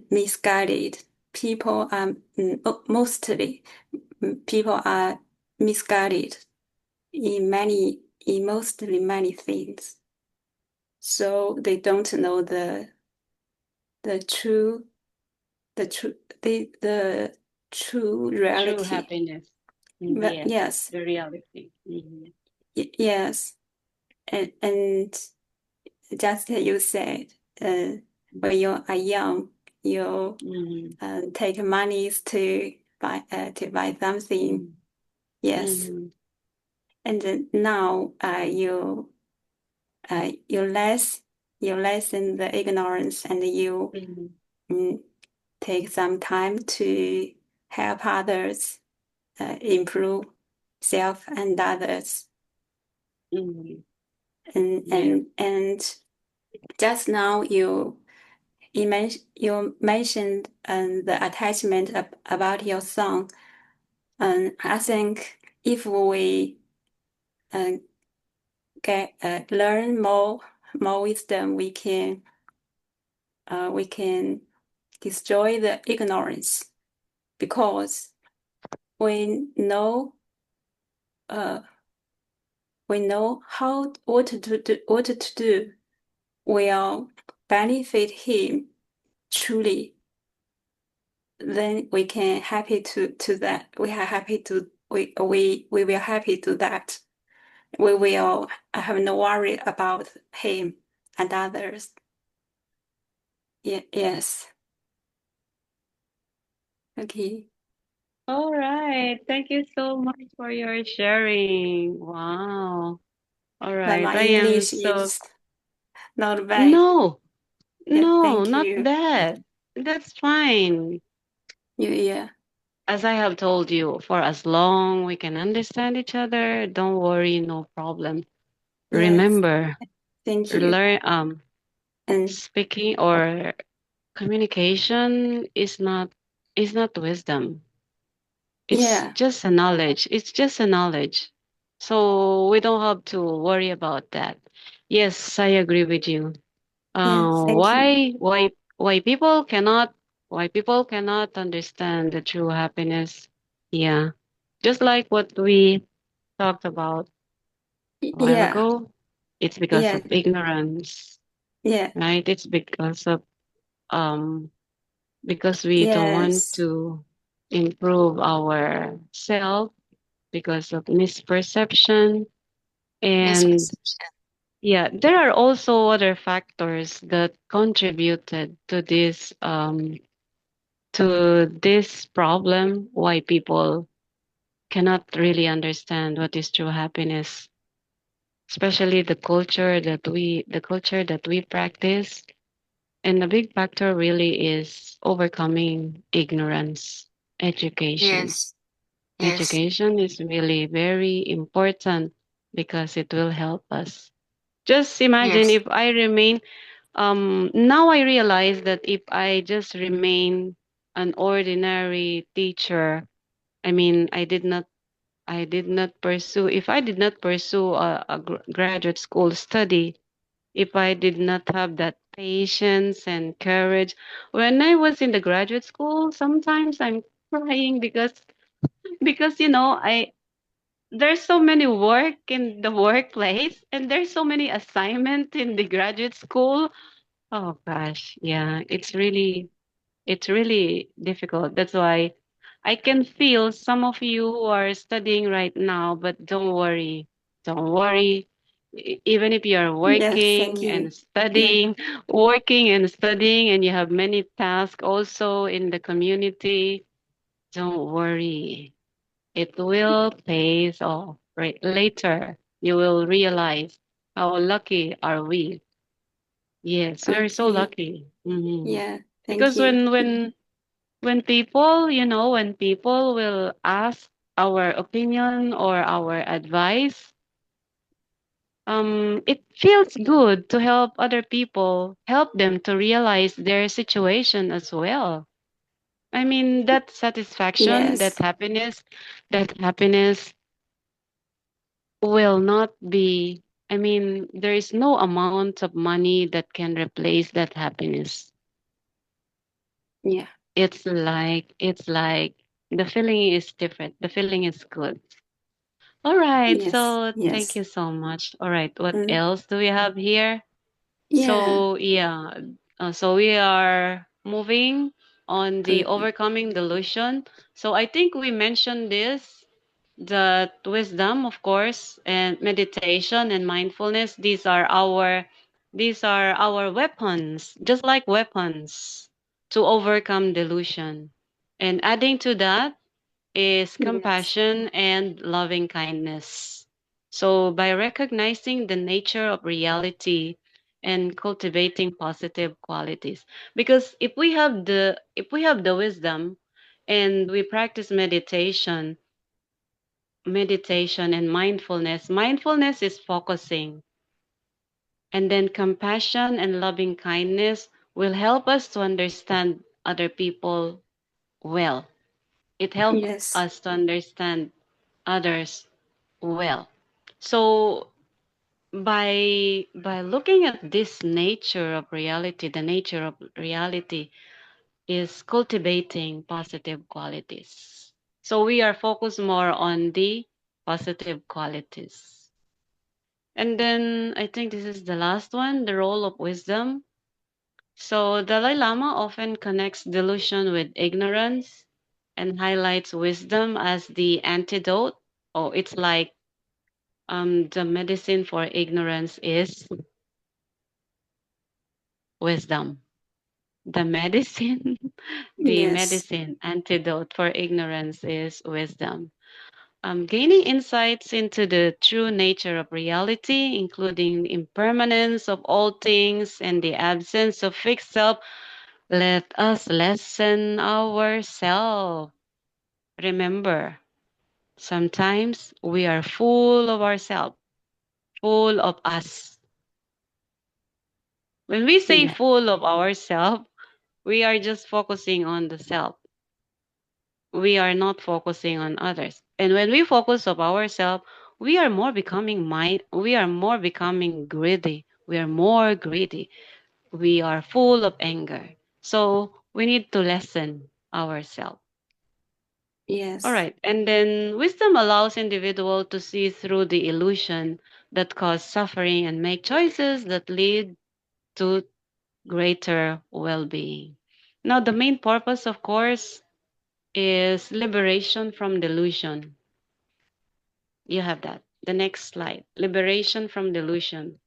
misguided. People are mostly people are misguided in mostly many things. So they don't know the true the true the true True reality. happiness. But Yes, yes, the reality. Hmm. yes, and just as you said, uh, when you are young, you Hmm. take monies to buy something. Hmm. Yes, Hmm. and then now you lessen the ignorance and you Hmm. mm, take some time to help others improve self and others. Hmm. And Yes. and and just now you mentioned the attachment about your song. I think if we uh, get learn more wisdom, we can destroy the ignorance because we know uh, we know how what to do will benefit him truly. Then we can happy to that. We are happy to we will happy to that. We will have no worry about him and others. Yes. Okay. All right. Thank you so much for your sharing. Wow. All But right. my I am English so. is not bad. No, Yeah, no, thank not you. bad. That's fine. Yeah. As I have told you, for as long we can understand each other, don't worry, no problem. Yes. Remember, Thank you. learn And speaking or communication is not wisdom. It's yeah. just a knowledge. It's just a knowledge. So we don't have to worry about that. Yes, I agree with you. Yeah. Thank you. Why people cannot understand the true happiness? Yeah. Just like what we talked about a while Yeah, ago, it's because yeah, of ignorance, yeah, right? It's um because we don't want yes, to improve our self because of misperception. And Misperception. yeah, there are also other factors that contributed to this problem, why people cannot really understand what is true happiness, especially the culture that we practice. And a big factor really is overcoming ignorance. Education Yes, yes, education is really very important because it will help us. Just imagine yes, if I remain now I realize that if I just remain an ordinary teacher, I mean, I did not pursue, if I did not pursue a graduate school study, if I did not have that patience and courage. When I was in the graduate school, sometimes I'm crying because I there's so many work in the workplace and there's so many assignment in the graduate school. Oh gosh, yeah, it's really difficult. That's why I can feel some of you who are studying right now, but don't worry. Don't worry. Even if you are yeah, thank you. Yeah, working and studying, and you have many tasks also in the community, don't worry. It will pay off right later. You will realize how lucky are we. Yes, we are so okay. lucky. Yeah, thank Because you. when people will ask our opinion or our advice, it feels good to help other people, help them to realize their situation as well. I mean, that satisfaction, Yes, that happiness will not be, I mean, there is no amount of money that can replace that happiness. yeah, It's like the feeling is different. The feeling is good. All right, yes, so thank yes. you so much. All right, what Mm, else do we have here? yeah, So yeah, so we are moving on the mm, overcoming delusion. So I think we mentioned this, the wisdom, of course, and meditation and mindfulness. These are our weapons, just like weapons to overcome delusion. And adding to that is yes, compassion and loving kindness. So, by recognizing the nature of reality and cultivating positive qualities, because if we have the wisdom and we practice meditation and mindfulness is focusing, and then compassion and loving kindness will help us to understand other people well. It helps yes, us to understand others well. So by looking at this nature of reality, the nature of reality is cultivating positive qualities. So we are focused more on the positive qualities. And then I think this is the last one, the role of wisdom. So Dalai Lama often connects delusion with ignorance and highlights wisdom as the antidote. Oh, it's like the medicine for ignorance is wisdom. The medicine, the yes, medicine antidote for ignorance is wisdom. Gaining insights into the true nature of reality, including impermanence of all things and the absence of fixed self, let us lessen ourselves. Remember, sometimes we are full of ourselves, full of us. When we say yeah, full of ourselves, we are just focusing on the self. We are not focusing on others. And when we focus on ourselves, we are more becoming greedy. We are more greedy. We are full of anger. So we need to lessen ourselves. Yes. All right. And then wisdom allows individual to see through the illusion that cause suffering and make choices that lead to greater well-being. Now, the main purpose, of course, is liberation from delusion. You have that. The next slide. Liberation from delusion.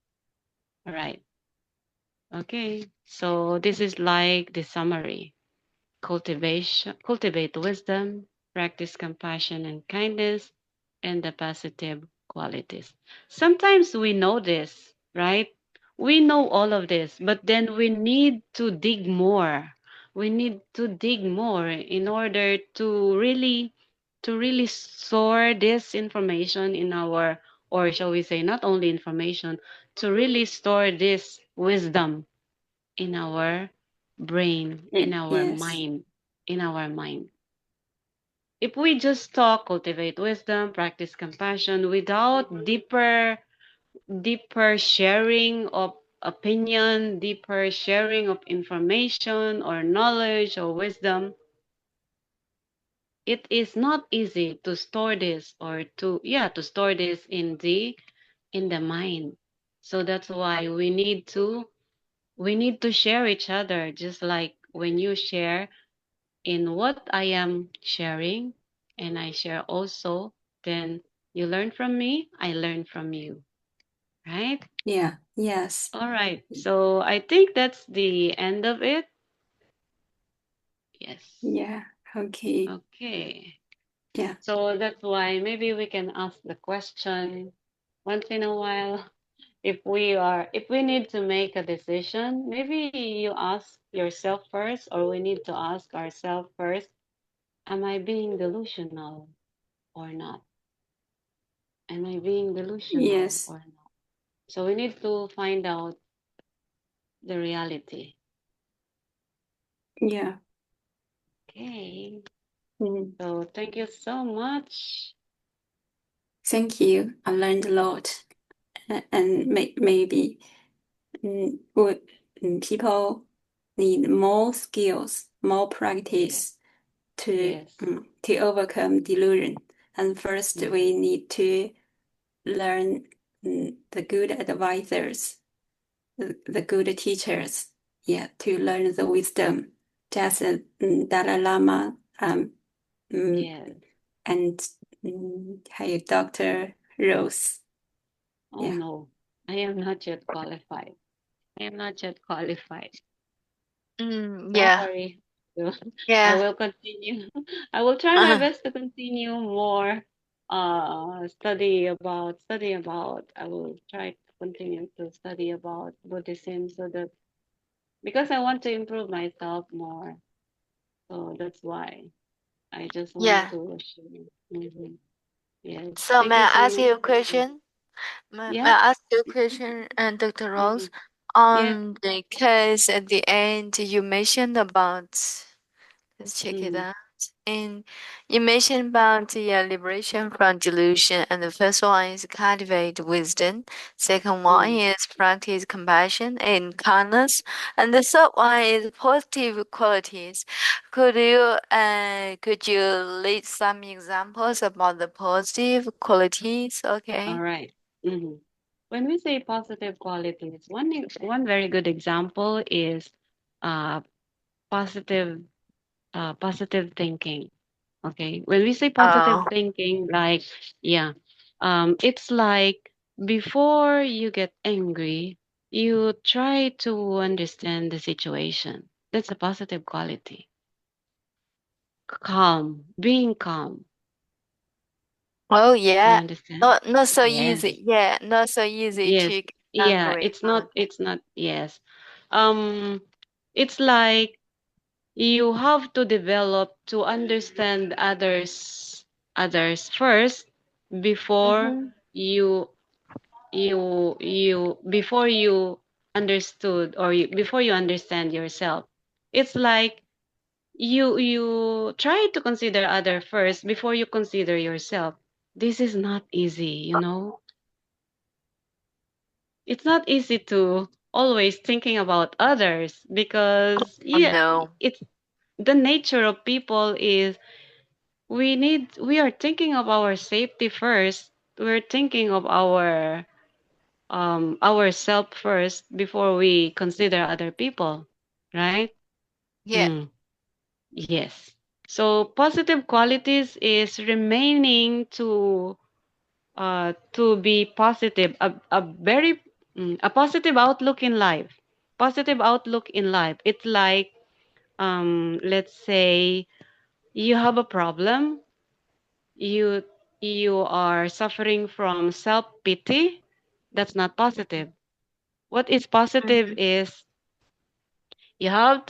All right. Okay. So this is like the summary. Cultivate wisdom, practice compassion and kindness, and the positive qualities. Sometimes we know this, right? We know all of this, but then we need to dig more. We need to dig more in order to really store this information in our, or shall we say, not only information, to really store this wisdom in our brain, in our Yes. mind, in our mind. If we just talk, cultivate wisdom, practice compassion without deeper sharing of opinion, deeper sharing of information or knowledge or wisdom, it is not easy to store this, or to store this in the mind. So that's why we need to share each other, just like when you share in what I am sharing, and I share also, then you learn from me, I learn from you, right? Yeah. Yes. All right. So I think that's the end of it. Yes. Yeah. Okay. Okay. Yeah. So that's why maybe we can ask the question once in a while. If we need to make a decision, maybe you ask yourself first, or we need to ask ourselves first, am I being delusional or not? Am I being delusional Yes. or not? So we need to find out the reality. Yeah. Okay. Mm. So thank you so much. Thank you. I learned a lot. And maybe people need more skills, more Yes. practice Yes. to overcome delusion. And first, we Mm-hmm. need to learn the good advisors, the good teachers. Yeah, to learn the wisdom. Just Dalai Lama mm, Yes. and Dr. Rose. Oh Yeah. no, I am not yet qualified. I am not yet qualified. Yeah. Sorry. So, I Yeah. will continue. I will try my best to continue more study about. I will try to continue to study about Buddhism, so that, because I want to improve myself more. So that's why I just want Yeah. to share. Hmm. Yes. So Thank may you I so ask much you a for your. question? May Yeah. I ask you a question, Dr. Mm-hmm. Rose? Yeah. On the case at the end, you mentioned about, let's check it Mm-hmm. out. And you mentioned about the liberation from delusion, and the first one is cultivate wisdom. Second one Mm-hmm. is practice compassion and kindness, and the third one is positive qualities. Could you list some examples about the positive qualities? All Okay. right. Mm-hmm. When we say positive qualities, one very good example is uh, positive positive thinking. Okay, when we say positive Oh, thinking, like, yeah, it's like before you get angry, you try to understand the situation. That's a positive quality. Calm, being calm. oh You yeah. understand? Not so Yes, easy. Yeah, not so easy yes, to get yeah. angry. It's not. It's not. Yes. Um, it's like you have to develop to understand others first before Mm-hmm. you before you understood, or before you understand yourself. It's like you try to consider other first before you consider yourself. This is not easy. It's not easy to always thinking about others, because Oh yeah, no. it's the nature of people is we are thinking of our safety first. We're thinking of our self first before we consider other people, right? Yeah. Mm, yes. So positive qualities is remaining to be positive, a very a positive outlook in life. Positive outlook in life. It's like let's say you have a problem, you you are suffering from self pity. That's not positive. What is positive Mm-hmm. is you have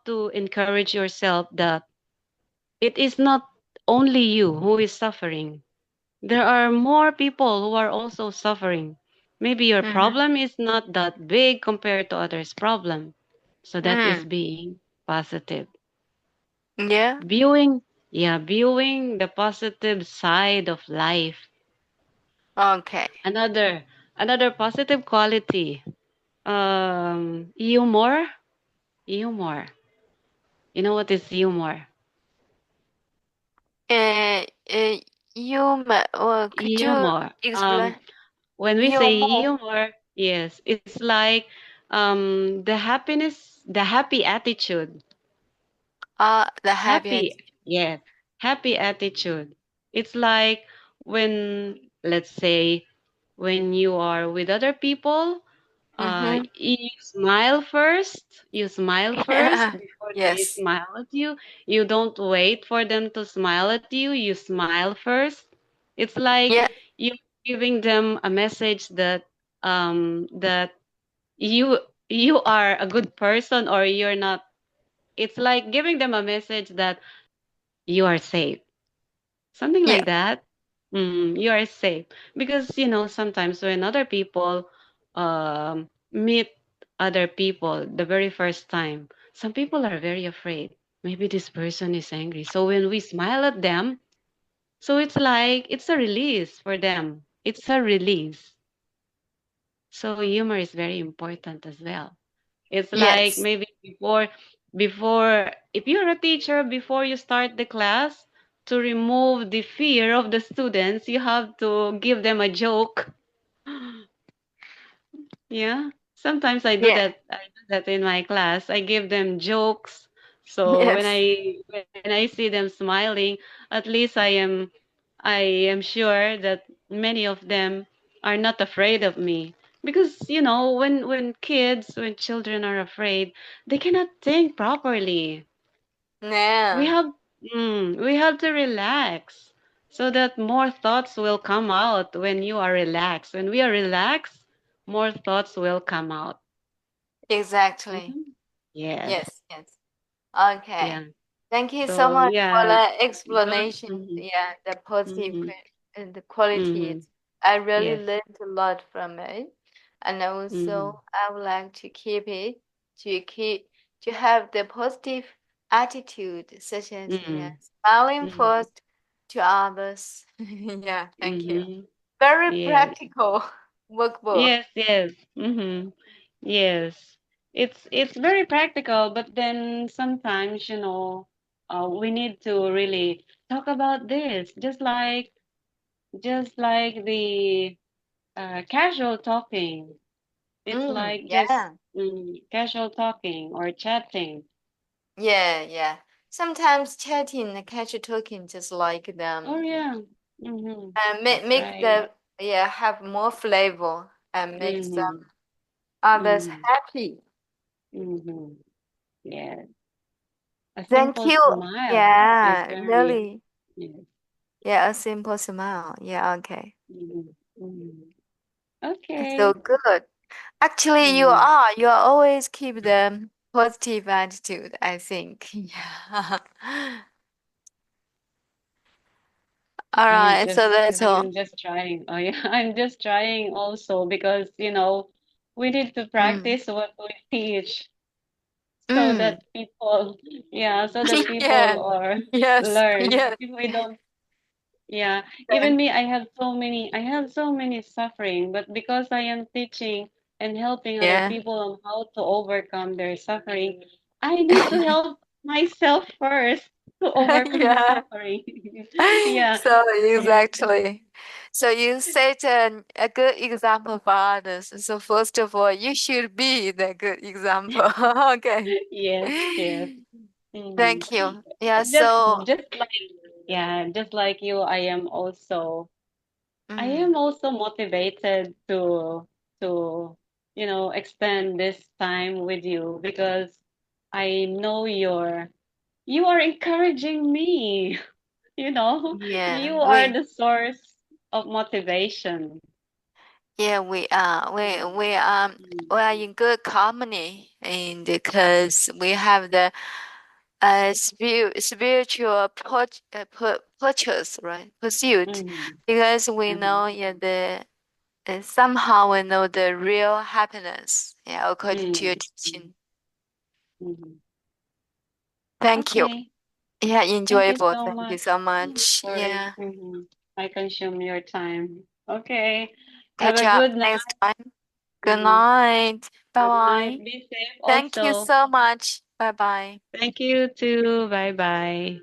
to encourage yourself that it is not only you who is suffering. There are more people who are also suffering. Maybe your Mm-hmm. problem is not that big compared to others' problem. So that is Mm. being positive. Yeah. Viewing, yeah, viewing the positive side of life. Okay. Another positive quality. Humor. Humor. You know what is humor? Uh, uh, could you Humor. explain? When we You say more. humor, yes, it's like the happiness, the happy attitude. The habit. Happy, yes, happy attitude. It's like when, let's say, when you are with other people, Mm-hmm. you smile first Yeah. before they Yes. smile at you. You don't wait for them to smile at you. You smile first. It's like Yeah. you giving them a message that you you are a good person or you're not. It's like giving them a message that you are safe. Something Yeah. like that. You are safe because sometimes when other people meet other people the very first time, some people are very afraid. Maybe this person is angry. So when we smile at them, so it's like it's a release for them. It's a release. So humor is very important as well. It's like Yes. maybe before if you're a teacher before you start the class, to remove the fear of the students, you have to give them a joke. Yeah. Sometimes Yeah. I do that in my class. I give them jokes. So Yes. when I see them smiling, at least I am sure that many of them are not afraid of me. Because when children are afraid, they cannot think properly. We No. have we have to relax so that more thoughts will come out when you are relaxed. When we are relaxed, more thoughts will come out. Exactly. Mhm. Yes. Yes. Yes. Okay. Yeah. Thank you so So much for yeah, the those. explanation. Mm-hmm, Yeah, the positive mm-hmm, and the qualities. mm-hmm. I really Yes. learned a lot from it, and Mm-hmm, also I would like to keep to have the positive attitude, such as mm-hmm, smiling mm-hmm, first to others. Yeah, thank you. mm-hmm. Very Yes. practical workbook. Yes. Yes. Mm-hmm. Yes. It's very practical, but then sometimes, we need to really talk about this, just like the casual talking. It's Mm, like just yeah. casual talking or chatting. Yeah, yeah. Sometimes chatting and casual talking just like Oh them yeah. Mm-hmm. and That's make right. the have more flavor and make some Mm-hmm. others Mm-hmm. happy. Mm-hmm. Yeah. A Thank simple you. smile is Yeah, very really. yes. Yeah, a simple smile. Yeah, okay. Mm-hmm. Mm-hmm. That's so Okay. good. Actually, Mm-hmm. you are always keep the positive attitude, I think. Yeah. All I'm right, just so that's all. I'm just trying. Oh yeah, I'm just trying also because we need to Mm. practice what we teach so Mm. that people yeah, so that Yeah. people or Yes. learn. Yes. If we don't yeah, even Thank me, I have so many suffering, but because I am teaching and helping other Yeah. people on how to overcome their suffering, I need to help myself first. to overcome the Yeah. suffering. Yeah. So And exactly. So you set a good example for others. So first of all, you should be the good example. Okay. yes, yes. Hmm. Thank you. Yeah, Just so just like yeah, just like you, I mm, am also motivated to extend this time with you because I know you are encouraging me. yeah, You are the source of motivation. yeah, Mm, we are in good company, and because we have the spiritual purchase, right? Pursuit, mm, because we uh-huh, know, yeah, the somehow we know the real happiness, yeah, according to your mm, teaching. mm. Thank you. Okay. Yeah, Thank you enjoyable. so Thank you much. so much. Sorry. Yeah, I consume your time. Okay. Have catch a up good night. next time. Good Mm-hmm. night. Bye Good night. bye. Be safe Thank you also. so much. Bye bye. Thank you too. Bye bye.